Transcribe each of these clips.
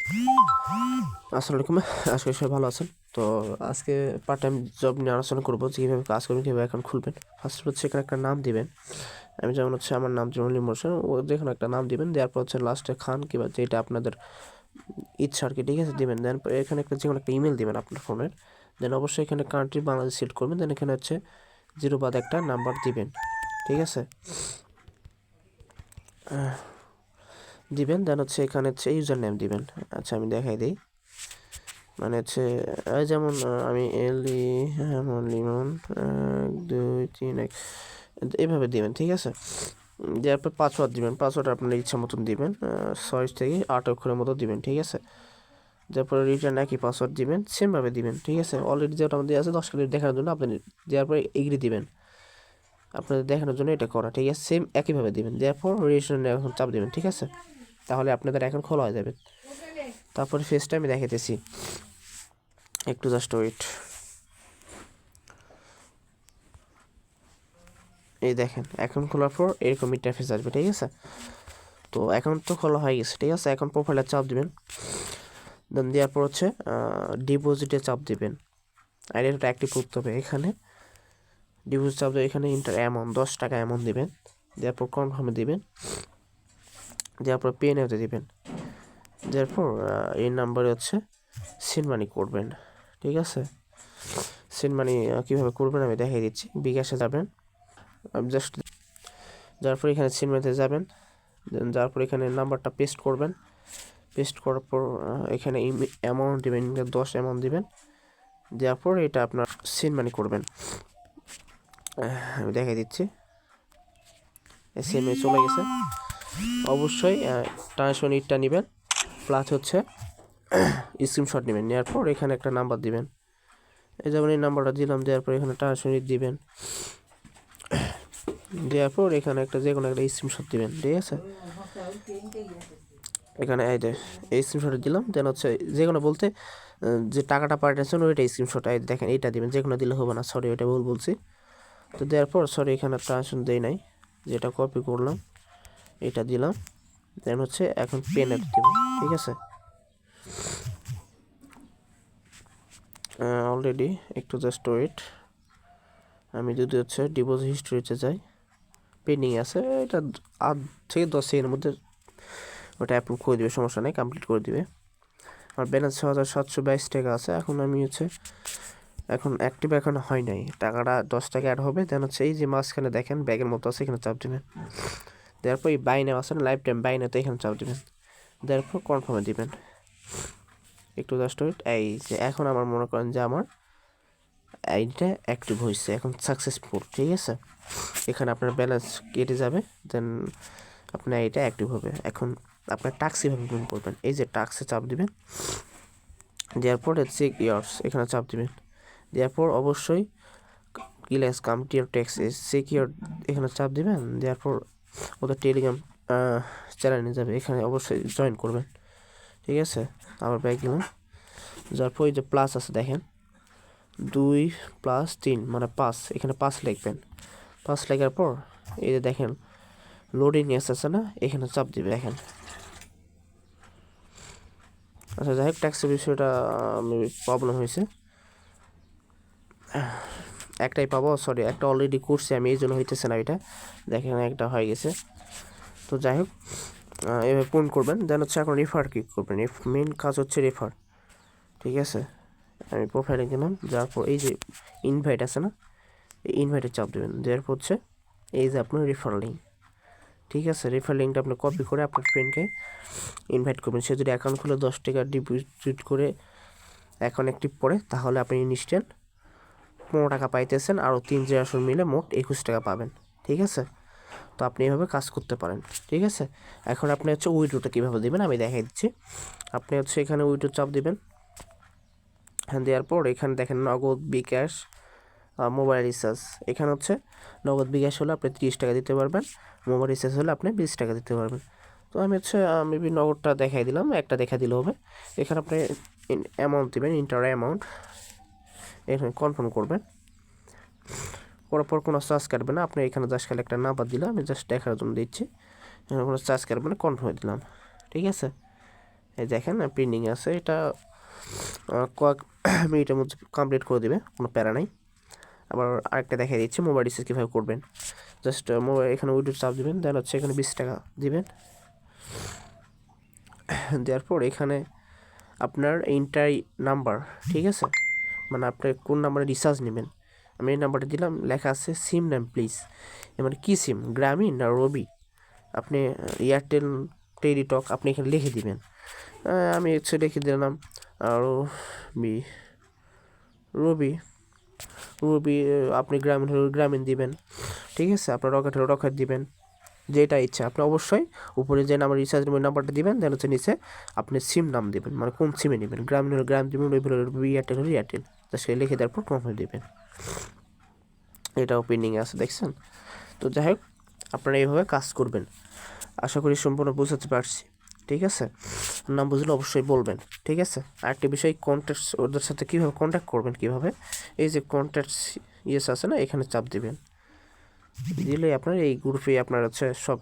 আসসালামু আলাইকুম। আজকে সবাই ভালো আছেন। তো আজকে পার্ট টাইম জব নিয়ে আলোচনা করবো যে কীভাবে কাজ করবেন, কীভাবে অ্যাকাউন্ট খুলবেন। ফার্স্ট হচ্ছে এখানে একটা নাম দিবেন। আমি যেমন হচ্ছে আমার নাম যেমন লিমোশন, ও যেখানে একটা নাম দিবেন, দেওয়ার পর হচ্ছে লাস্টে খান কিংবা যেটা আপনাদের ইচ্ছা আর কি, ঠিক আছে, দিবেন। দেন এখানে একটা যেকোনো একটা ইমেল দিবেন আপনার ফোনের। দেন অবশ্যই এখানে কান্ট্রি বাংলাদেশ সিলেক্ট করবেন। দেন এখানে হচ্ছে 0 বাদ একটা নাম্বার দিবেন, ঠিক আছে, দিবেন। দেন হচ্ছে এখানে হচ্ছে ইউজার নেম দিবেন। আচ্ছা আমি দেখাই দিই, মানে হচ্ছে যেমন আমি লিমন 1 2 3 1 এইভাবে দিবেন, ঠিক আছে। দেওয়ার পর পাসওয়ার্ড দিবেন। পাসওয়ার্ড আপনার ইচ্ছা মতন দিবেন, 6 থেকে 8 অক্ষরের মতো দিবেন, ঠিক আছে। তারপরে রিটার্ন একই পাসওয়ার্ড দিবেন, সেমভাবে দিবেন, ঠিক আছে। অলরেডি যেটা আমাদের আছে 10 মিনিট দেখানোর জন্য আপনি দেওয়ার পরে এগ্রি দিবেন, আপনাদের দেখানোর জন্য এটা করা, ঠিক আছে। সেম একইভাবে দিবেন, দেওয়ার পর রেজিস্ট্রেশনে এখন চাপ দিবেন, ঠিক আছে। তাহলে আপনাদের এখন খোলা হয়ে যাবে। তারপরে ফেসটা আমি দেখাইতেছি, একটু জাস্ট ওয়েট। এই দেখেন এখন খোলার পর এরকম ইন্টারফেস আসবে, ঠিক আছে। তো এখন তো খোলা হয়ে গেছে, ঠিক আছে। এখন প্রোফাইলে চাপ দিবেন। দেন দেওয়ার পর হচ্ছে ডিপোজিটে চাপ দিবেন। আইডিটা অ্যাক্টিভ করতে হবে। এখানে ডিপোজিট চাপ দেবেন, এখানে ইন্টার অ্যামাউন্ট 10 টাকা অ্যামাউন্ট দিবেন। দেওয়ার পর কনফার্মে দিবেন। দেওয়ার পর পে নেওয়াতে দিবেন। দেওয়ার পর এই নাম্বারে হচ্ছে সেন্ড মানি করবেন, ঠিক আছে। সেন্ড মানি কীভাবে করবেন আমি দেখিয়ে দিচ্ছি। বিকাশে যাবেন, জাস্ট যার পর এখানে সেন্ড মানিতে যাবেন। দেন যার পর এখানে নাম্বারটা পেস্ট করবেন। পেস্ট করার পর এখানে অ্যামাউন্ট দেবেন, 10 অ্যামাউন্ট দিবেন। দেওয়ার পর এটা আপনার সেন্ড মানি করবেন। আমি দেখাই দিচ্ছি, এসএমএস চলে গেছে। অবশ্যই ট্রান্সফার ইটটা নেবেন, প্লাস হচ্ছে স্ক্রিনশট নেবেন। নেওয়ার পর এখানে একটা নাম্বার দিবেন, এই যেমন এই নাম্বারটা দিলাম। দেওয়ার পর এখানে ট্রান্সফার দিবেন। দেওয়ার পর এখানে একটা যে কোনো একটা স্ক্রিনশট দিবেন, ঠিক আছে। এখানে এই স্ক্রিনশট দিলাম। দেন হচ্ছে যে কোনো বলতে যে টাকাটা পাঠিয়েছেন ওইটা স্ক্রিনশট দেখেন এইটা দিবেন, যে কোনো দিলে হবে না, সরি ওইটা ভুল বলছি। তো দেওয়ার পর সরি এখানে ট্রান্সফার দেই নাই, যেটা কপি করলাম এটা দিলাম। দেন হচ্ছে এখন পেন অ্যাপ দেবো, ঠিক আছে। অলরেডি একটু জাস্ট ওয়েট। আমি যদি হচ্ছে ডিপোজিট হিস্ট্রিতে যাই, পেন্ডিং আছে, এটা 8 থেকে 10 সেকেন্ডের মধ্যে ওটা অ্যাপ্রুভ করে দেবে, সমস্যা নেই, কমপ্লিট করে দিবে। আমার ব্যালেন্স 6722 টাকা আছে। এখন আমি হচ্ছে এখন অ্যাক্টিভ এখন হয় নাই, টাকাটা 10 টাকা অ্যাড হবে। দেন হচ্ছে এই যে মাঝখানে দেখেন ব্যাগের মতো আছে, এখানে চাপ দেবেন। দেওয়ার পর এই বাই নাও আছে না, লাইফ টাইম বাই নাতে এখানে চাপ দেবেন। দেওয়ার পর কনফার্মে দিবেন। একটু জাস্ট ওয়েট। এই যে এখন আমার মনে করেন যে আমার আইডিটা অ্যাক্টিভ হয়েছে, এখন সাকসেসফুল, ঠিক আছে। এখানে আপনার ব্যালেন্স কেটে যাবে, দেন আপনার আইডিটা অ্যাক্টিভ হবে। এখন আপনার টাস্ক কীভাবে পূরণ করবেন, এই যে টাস্কে চাপ দিবেন। দেওয়ার পর চেক ইয়ার্স এখানে চাপ দিবেন। দেওয়ার পর অবশ্যই কিলেস come to your tax is secure এখানে চাপ দিবেন। দেওয়ার পর ওদের টেলিগ্রাম চ্যানেলে যাবে, এখানে অবশ্যই জয়েন করবেন, ঠিক আছে। আবার ব্যাক গেলাম। যার পর এই যে প্লাস আছে দেখেন 2 + 3 মানে 5, এখানে 5 লিখবেন। 5 লেখার পর এই যে দেখেন লোডিং আছে না, এখানে চাপ দিবে দেখেন। আচ্ছা যাই হোক, ট্যাক্সের বিষয়টা প্রবলেম হয়েছে, একটাই পাবো, সরি একটা অলরেডি করছি আমি, এই জন্য হইতেছে না। এটা দেখেন একটা হয়ে গেছে। তো যাই হোক এভাবে পূরণ করবেন। দেন হচ্ছে এখন রেফার ক্লিক করবেন, মেন কাজ হচ্ছে রেফার, ঠিক আছে। আমি প্রোফাইলে গেলাম, যার পর এই যে ইনভাইট আছে না, এই ইনভাইটে চাপ দেবেন। দেওয়ার পর হচ্ছে এই যে আপনার রেফার লিঙ্ক, ঠিক আছে। রেফার লিঙ্কটা আপনি কপি করে আপনার ফ্রেন্ডকে ইনভাইট করবেন। সে যদি অ্যাকাউন্ট খুলে 10 টাকা ডিপোজিট করে অ্যাকাউন্ট অ্যাক্টিভ করে, তাহলে আপনি ইনস্ট্যান্ট 15 টাকা পাইতেছেন, আরও 3 জেনারেশন মিলে মোট 21 টাকা পাবেন, ঠিক আছে। তো আপনি এভাবে কাজ করতে পারেন, ঠিক আছে। এখন আপনি হচ্ছে উইড্রোটা কীভাবে দেবেন আমি দেখাই দিচ্ছি। আপনি হচ্ছে এখানে উইড্রো চাপ দিবেন। হ্যাঁ, দেওয়ার পর এখানে দেখেন নগদ, বিকাশ, মোবাইল রিচার্জ। এখানে হচ্ছে নগদ বিকাশ হলে আপনি 30 টাকা দিতে পারবেন, মোবাইল রিচার্জ হলে আপনি 20 টাকা দিতে পারবেন। তো আমি হচ্ছে মেবি নগদটা দেখাই দিলাম, একটা দেখা দিলে হবে। এখানে আপনি অ্যামাউন্ট দেবেন, ইন্টার অ্যামাউন্ট, এখানে কনফার্ম করবেন। করার পর কোনো চার্জ কাটবে না, আপনি এখানে জাস্ট খালি একটা নাম্বার দিলাম, আমি জাস্ট দেখার জন্য দিচ্ছি। এখানে কোনো চার্জ কাটবে না, কনফার্ম দিলাম, ঠিক আছে। এই দেখেন পেন্ডিং আছে, এটা কয়েক মিনিটের মধ্যে কমপ্লিট করে দেবে, কোনো প্যারা নাই। আবার আরেকটা দেখাই দিচ্ছি মোবাইল রিচার্জ কীভাবে করবেন। জাস্ট মোবাইল এখানে উইড্রো চাপ দেবেন, দেন হচ্ছে এখানে 20 টাকা দিবেন। দেওয়ার পর এখানে আপনার এন্টার নাম্বার, ঠিক আছে, মানে আপনি কোন নাম্বারে রিচার্জ নেবেন। আমি এই নাম্বারটা দিলাম, লেখা আছে সিম নেম প্লিজ, মানে কী সিম, গ্রামীণ না রবি, আপনি এয়ারটেল, টেলিটক, আপনি এখানে লিখে দিবেন। আমি হচ্ছে লিখে দিলাম রবি, রবি রবি। আপনি গ্রামীণ হলে গ্রামীণ দিবেন, ঠিক আছে। আপনার রকেট হলে রকেট দিবেন, যেটা ইচ্ছা। আপনি অবশ্যই উপরে যে নাম্বার রিচার্জ নেবেন নাম্বারটা দিবেন, দেন হচ্ছে নিচে আপনি সিম নাম দিবেন, মানে কোন সিমে নেবেন, গ্রামীণ হলে গ্রাম দিবেন, রবি হলে রবি, এয়ারটেল হলে এয়ারটেল। তা সে লিখে দেওয়ার পর কনফার্ম দিবেন। এটাও পেন্ডিংয়ে আছে, দেখছেন। তো যাই হোক, আপনারা এইভাবে কাজ করবেন। আশা করি সম্পূর্ণ বোঝাতে পারছি, ঠিক আছে। না বুঝলে অবশ্যই বলবেন, ঠিক আছে। আরেকটি বিষয়, কন্ট্যাক্টস, ওদের সাথে কীভাবে কন্ট্যাক্ট করবেন, কীভাবে, এই যে কন্ট্যাক্টস ইয়েস আছে না, এখানে চাপ দিবেন। দিলে আপনার এই গ্রুপে আপনার হচ্ছে সব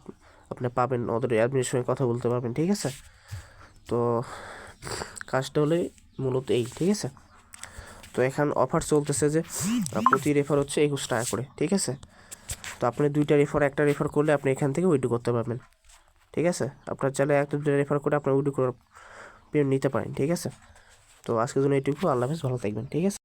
আপনি পাবেন, ওদের অ্যাডমিনের সঙ্গে কথা বলতে পারবেন, ঠিক আছে। তো কাজটা হলে মূলত এই, ঠিক আছে। তো এখন অফার চলতেছে যে প্রতি রেফার হচ্ছে 21 টাকা করে, ঠিক আছে। তো আপনি 2টা রেফার, একটা রেফার করলে আপনি এখান থেকে উইড্রো করতে পারবেন, ঠিক আছে। আপনার চাইলে 1-2টা রেফার করে আপনার উইড্রো করার পেমেন্ট নিতে পারেন, ঠিক আছে। তো আজকের জন্য এইটুকু, আল্লাহ হাফেজ, ভালো থাকবেন, ঠিক আছে।